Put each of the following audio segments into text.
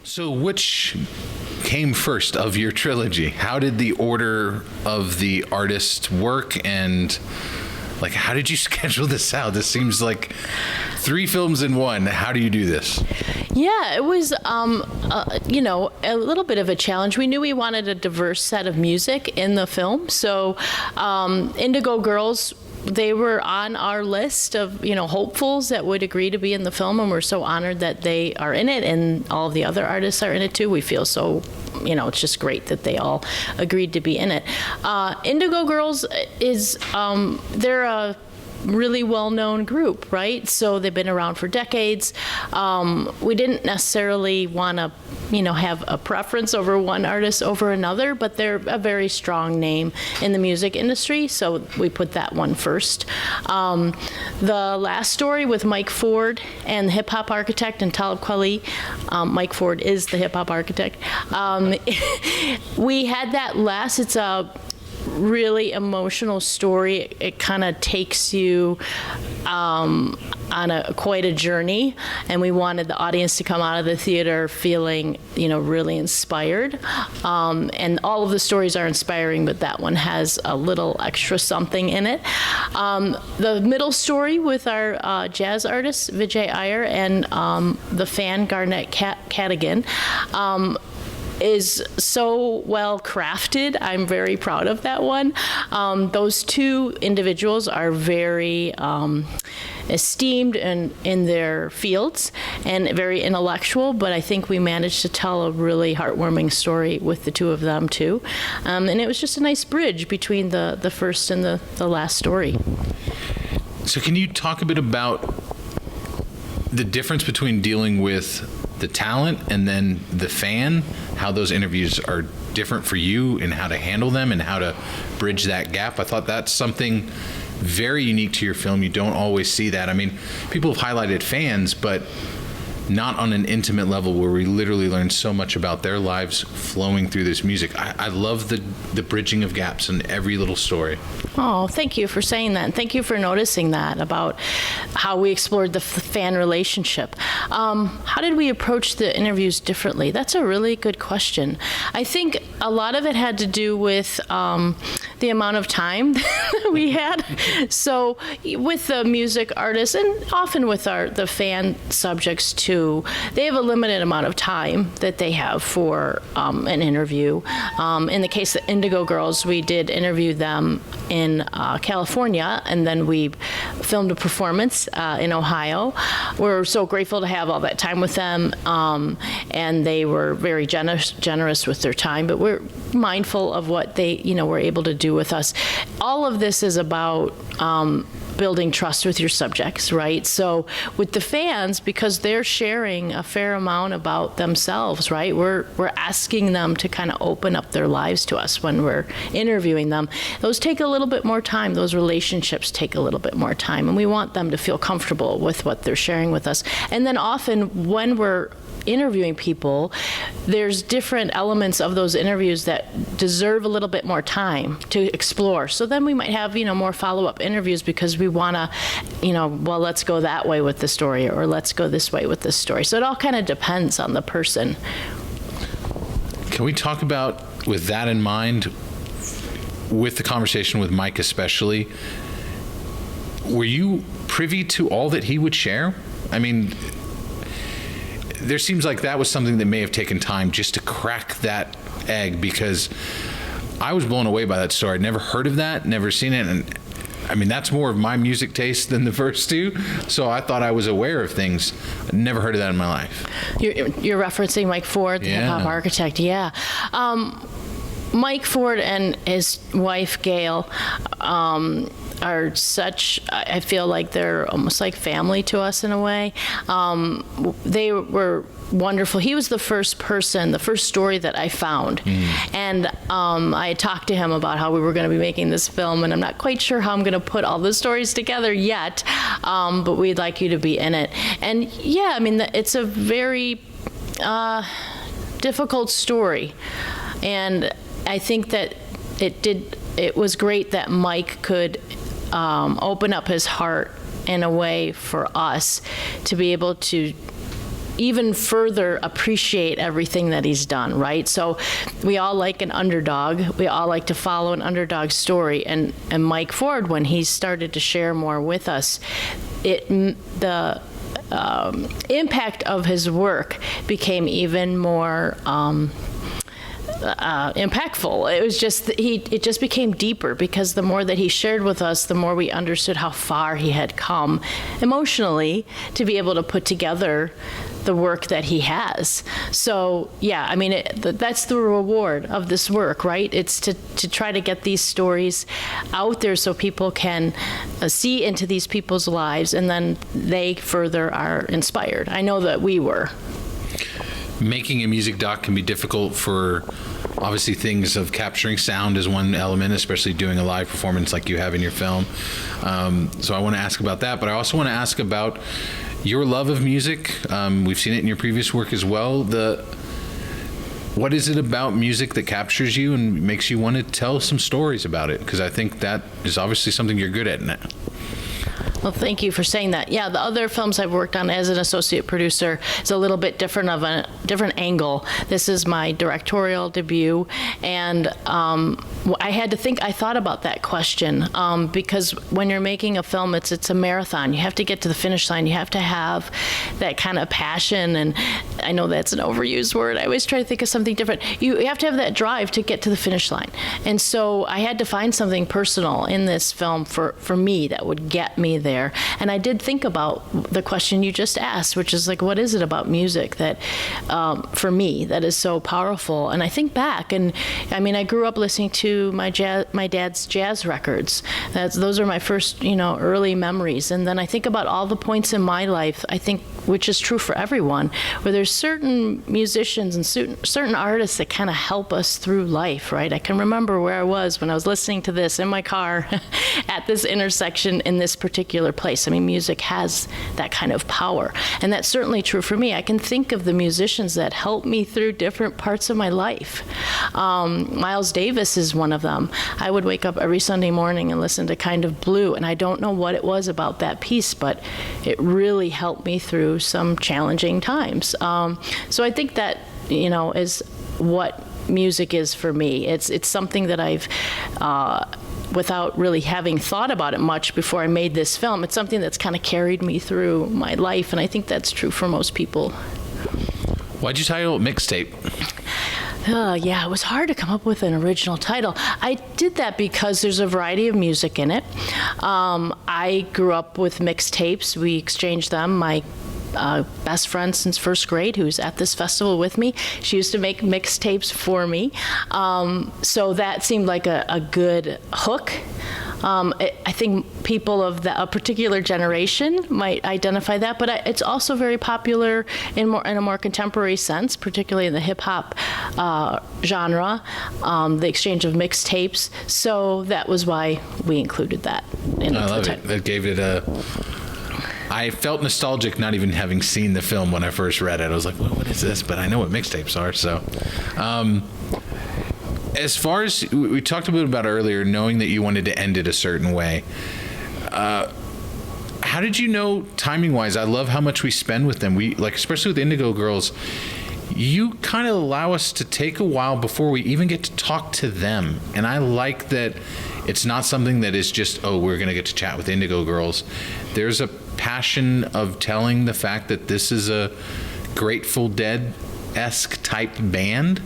So which came first of your trilogy? How did the order of the artists work, and like how did you schedule this out? This seems like 3 films in one. How do you do this? Yeah, it was, a little bit of a challenge. We knew we wanted a diverse set of music in the film. So Indigo Girls, they were on our list of, hopefuls that would agree to be in the film, and we're so honored that they are in it, and all of the other artists are in it too. We feel so, it's just great that they all agreed to be in it. Indigo Girls is, they're a really well-known group, right? So they've been around for decades. We didn't necessarily want to, have a preference over one artist over another, but they're a very strong name in the music industry, so we put that one first. The last story with Mike Ford and the hip-hop architect and Talib Kweli, Mike Ford is the hip-hop architect. We had that last. It's a really emotional story. It kind of takes you on quite a journey, and we wanted the audience to come out of the theater feeling, really inspired. And all of the stories are inspiring, but that one has a little extra something in it. The middle story with our jazz artist Vijay Iyer and the fan Garnett Cadigan is so well crafted. I'm very proud of that one. Those 2 individuals are very esteemed in their fields and very intellectual, but I think we managed to tell a really heartwarming story with the 2 of them too. And it was just a nice bridge between the first and the last story. So can you talk a bit about the difference between dealing with the talent and then the fan, how those interviews are different for you and how to handle them and how to bridge that gap? I thought that's something very unique to your film. You don't always see that. I mean, people have highlighted fans, but not on an intimate level where we literally learn so much about their lives flowing through this music. I love the bridging of gaps in every little story. Oh, thank you for saying that. And thank you for noticing that about how we explored the fan relationship. How did we approach the interviews differently? That's a really good question. I think a lot of it had to do with the amount of time that we had. So with the music artists, and often with the fan subjects too, they have a limited amount of time that they have for an interview. In the case of Indigo Girls, we did interview them in California, and then we filmed a performance in Ohio. We're so grateful to have all that time with them, and they were very generous with their time, but we're mindful of what they were able to do with us. All of this is about building trust with your subjects, right? So with the fans, because they're sharing a fair amount about themselves, right? We're asking them to kind of open up their lives to us when we're interviewing them. Those take a little bit more time. Those relationships take a little bit more time, and we want them to feel comfortable with what they're sharing with us. And then often when we're interviewing people, there's different elements of those interviews that deserve a little bit more time to explore. So then we might have, more follow-up interviews because we want to, well, let's go that way with the story, or let's go this way with this story. So it all kind of depends on the person. Can we talk about, with that in mind, with the conversation with Mike especially, were you privy to all that he would share? I mean, there seems like that was something that may have taken time just to crack that egg, because I was blown away by that story. I'd never heard of that, never seen it, and I mean, that's more of my music taste than the first 2, so I thought I was aware of things. I'd never heard of that in my life. You're referencing Mike Ford, the hip-hop architect, yeah. Mike Ford and his wife, Gail, are such, I feel like they're almost like family to us in a way. They were wonderful. He was the first story that I found. And I had talked to him about how we were going to be making this film, and I'm not quite sure how I'm going to put all the stories together yet, but we'd like you to be in it. And yeah, I mean, it's a very difficult story. And I think that it was great that Mike could open up his heart in a way for us to be able to even further appreciate everything that he's done, right? So we all like an underdog. We all like to follow an underdog story. And Mike Ford, when he started to share more with us, the impact of his work became even more impactful. It was just it just became deeper, because the more that he shared with us, the more we understood how far he had come emotionally to be able to put together the work that he has. So yeah, I mean, that's the reward of this work, right? It's to try to get these stories out there so people can see into these people's lives, and then they further are inspired. I know that we were. Making a music doc can be difficult for, obviously, things of capturing sound is one element, especially doing a live performance like you have in your film. So I want to ask about that, but I also want to ask about your love of music. We've seen it in your previous work as well. What is it about music that captures you and makes you want to tell some stories about it? Because I think that is obviously something you're good at now. Well, thank you for saying that. Yeah, the other films I've worked on as an associate producer is a little bit different of a different angle. This is my directorial debut, and I thought about that question, because when you're making a film, it's a marathon. You have to get to the finish line. You have to have that kind of passion, and I know that's an overused word. I always try to think of something different. You have to have that drive to get to the finish line. And so I had to find something personal in this film for me that would get me there. And I did think about the question you just asked, which is like, what is it about music that, for me, that is so powerful? And I think back, and I mean, I grew up listening to my dad's jazz records. Those are my first, early memories. And then I think about all the points in my life, I think, which is true for everyone, where there's certain musicians and certain artists that kind of help us through life, right? I can remember where I was when I was listening to this in my car at this intersection in this particular place. I mean, music has that kind of power, and that's certainly true for me. I can think of the musicians that helped me through different parts of my life. Miles Davis is one of them. I would wake up every Sunday morning and listen to Kind of Blue, and I don't know what it was about that piece, but it really helped me through some challenging times. So I think that, is what music is for me. It's something that I've, without really having thought about it much before I made this film, it's something that's kind of carried me through my life, and I think that's true for most people. Why'd you title it Mixtape? Yeah, it was hard to come up with an original title. I did that because there's a variety of music in it. I grew up with mixtapes. We exchanged them. My best friend since first grade, who's at this festival with me, she used to make mixtapes for me. So that seemed like a good hook. I think people of a particular generation might identify that, but it's also very popular in a more contemporary sense, particularly in the hip hop genre, the exchange of mixtapes. So that was why we included that in the love it. That gave it I felt nostalgic not even having seen the film when I first read it. I was like, well, what is this? But I know what mixtapes are, so. As far as we talked a bit about earlier, knowing that you wanted to end it a certain way, how did you know timing-wise? I love how much we spend with them. Especially with Indigo Girls, you kind of allow us to take a while before we even get to talk to them. And I like that it's not something that is just, we're going to get to chat with Indigo Girls. There's a passion of telling the fact that this is a Grateful Dead-esque type band.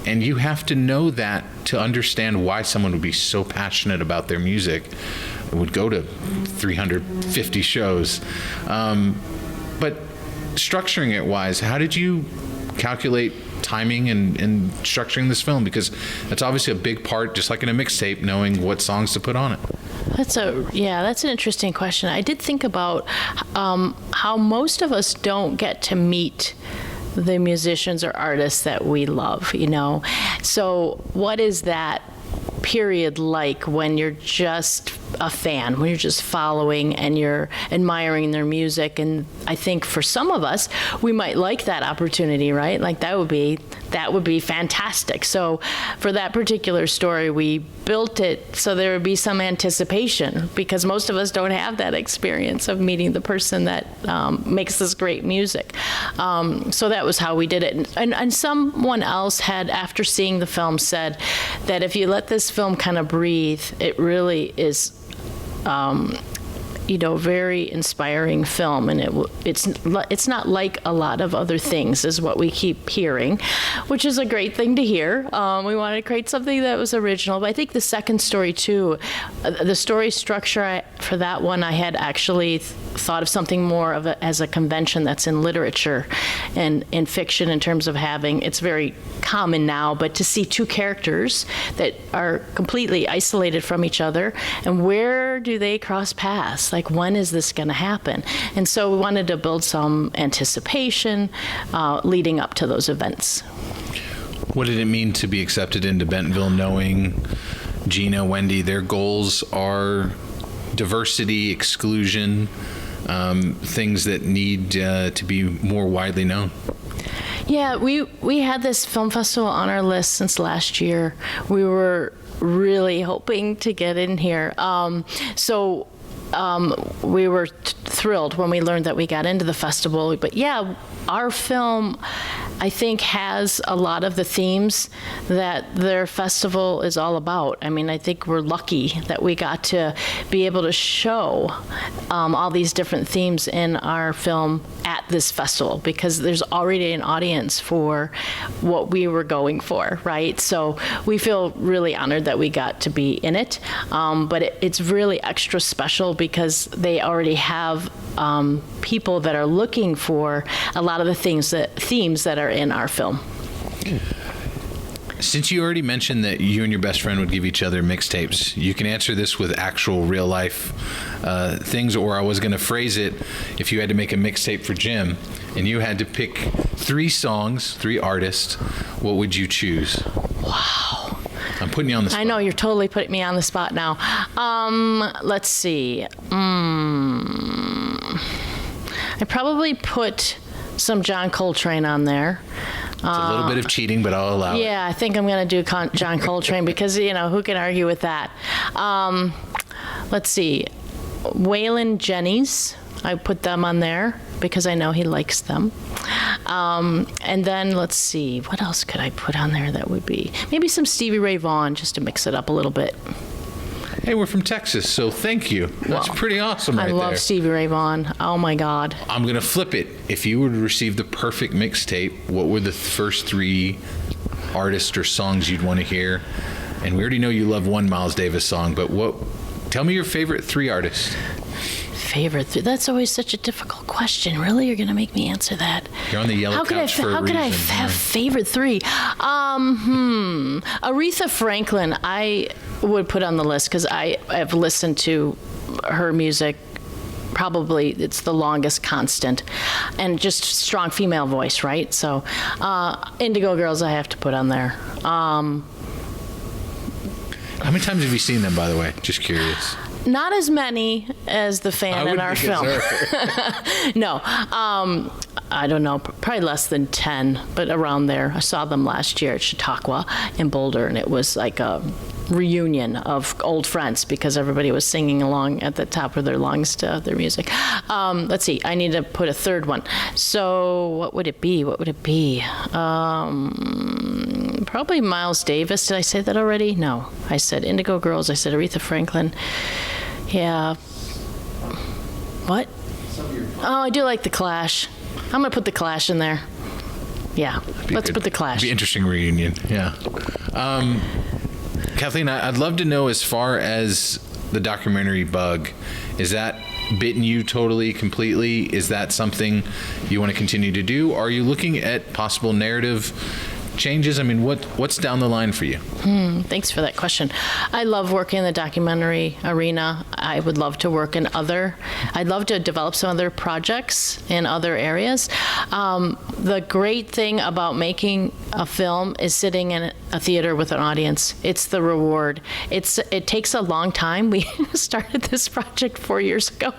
And you have to know that to understand why someone would be so passionate about their music and would go to 350 shows. But structuring it wise, how did you calculate timing and structuring this film? Because that's obviously a big part, just like in a mixtape, knowing what songs to put on it. That's an interesting question. I did think about how most of us don't get to meet the musicians or artists that we love, So what is that period like when you're just a fan, when you're just following and you're admiring their music. And I think for some of us, we might like that opportunity, right? Like that would be fantastic. So for that particular story, we built it so there would be some anticipation, because most of us don't have that experience of meeting the person that makes this great music. So that was how we did it. And someone else had, after seeing the film, said that if you let this film kind of breathe, it really is very inspiring film, and it's not like a lot of other things, is what we keep hearing, which is a great thing to hear. We wanted to create something that was original, but I think the second story too, the story structure for that one, I had actually thought of something more of as a convention that's in literature and in fiction, in terms of having, it's very common now, but to see two characters that are completely isolated from each other, and where do they cross paths? Like, when is this going to happen? And so we wanted to build some anticipation leading up to those events. What did it mean to be accepted into Bentonville, knowing Gina, Wendy, their goals are diversity, exclusion, things that need to be more widely known? Yeah, we had this film festival on our list since last year. We were really hoping to get in here. We were thrilled when we learned that we got into the festival. But yeah, our film, I think, has a lot of the themes that their festival is all about. I mean, I think we're lucky that we got to be able to show all these different themes in our film at this festival, because there's already an audience for what we were going for, right? So we feel really honored that we got to be in it, but it's really extra special because they already have people that are looking for a lot of the themes that are in our film. Since you already mentioned that you and your best friend would give each other mixtapes, you can answer this with actual real life things, or I was going to phrase it, if you had to make a mixtape for Jim and you had to pick 3 songs, 3 artists, what would you choose? Wow. I'm putting you on the spot. I know, you're totally putting me on the spot now. Let's see. I probably put some John Coltrane on there. It's a little bit of cheating, but I'll allow it. Yeah, I think I'm going to do John Coltrane because, who can argue with that? Let's see. Waylon Jennings, I put them on there because I know he likes them. And then let's see, what else could I put on there that would be? Maybe some Stevie Ray Vaughan, just to mix it up a little bit. Hey, we're from Texas, so thank you. That's pretty awesome right there. I love Stevie Ray Vaughan. Oh, my God. I'm going to flip it. If you were to receive the perfect mixtape, what were the first 3 artists or songs you'd want to hear? And we already know you love one Miles Davis song, but tell me your favorite 3 artists. Favorite 3? That's always such a difficult question. Really? You're going to make me answer that? You're on the yellow couch for a reason. How could I have favorite 3? Aretha Franklin, I would put on the list because I have listened to her music. Probably it's the longest constant, and just strong female voice, right? So Indigo Girls I have to put on there. How many times have you seen them, by the way? Just curious. Not as many as the fan in our film. No, I don't know, probably less than 10, but around there. I saw them last year at Chautauqua in Boulder, and it was like a reunion of old friends because everybody was singing along at the top of their lungs to their music. Let's see, I need to put a third one. So what would it be? Probably Miles Davis. Did I say that already? No. I said Indigo Girls. I said Aretha Franklin. Yeah. What? Oh, I do like The Clash. I'm going to put The Clash in there. Yeah, let's put The Clash. It'd be an interesting reunion, yeah. Kathleen, I'd love to know, as far as the documentary bug, is that bitten you totally, completely? Is that something you want to continue to do? Are you looking at possible narrative changes? I mean, what's down the line for you? Thanks for that question. I love working in the documentary arena. I would love to work in I'd love to develop some other projects in other areas. The great thing about making a film is sitting in a theater with an audience. It's the reward. It takes a long time. We started this project 4 years ago.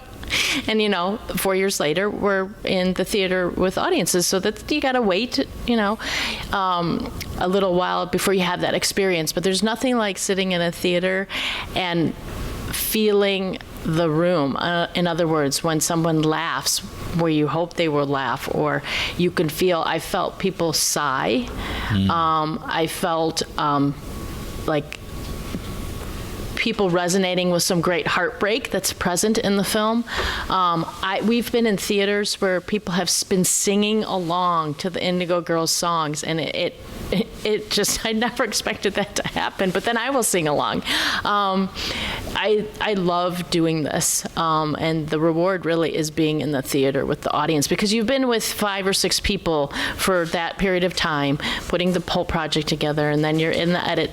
And, 4 years later, we're in the theater with audiences, so that you got to wait, a little while before you have that experience. But there's nothing like sitting in a theater and feeling the room. In other words, when someone laughs where you hope they will laugh, or you can feel, I felt people sigh. I felt like people resonating with some great heartbreak that's present in the film. We've been in theaters where people have been singing along to the Indigo Girls songs, and it just, I never expected that to happen, but then I will sing along. I love doing this, and the reward really is being in the theater with the audience, because you've been with 5 or 6 people for that period of time, putting the whole project together, and then you're in the edit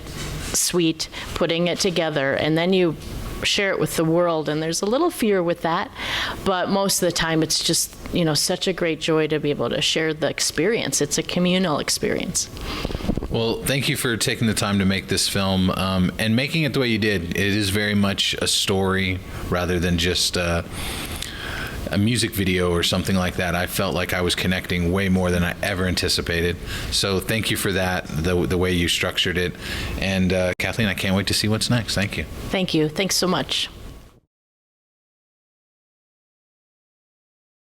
suite putting it together, and then you share it with the world, and there's a little fear with that, but most of the time it's just such a great joy to be able to share the experience. It's a communal experience. Well, thank you for taking the time to make this film, and making it the way you did. It is very much a story rather than just a music video or something like that. I felt like I was connecting way more than I ever anticipated. So thank you for that, the way you structured it. And Kathleen, I can't wait to see what's next. Thank you. Thank you. Thanks so much.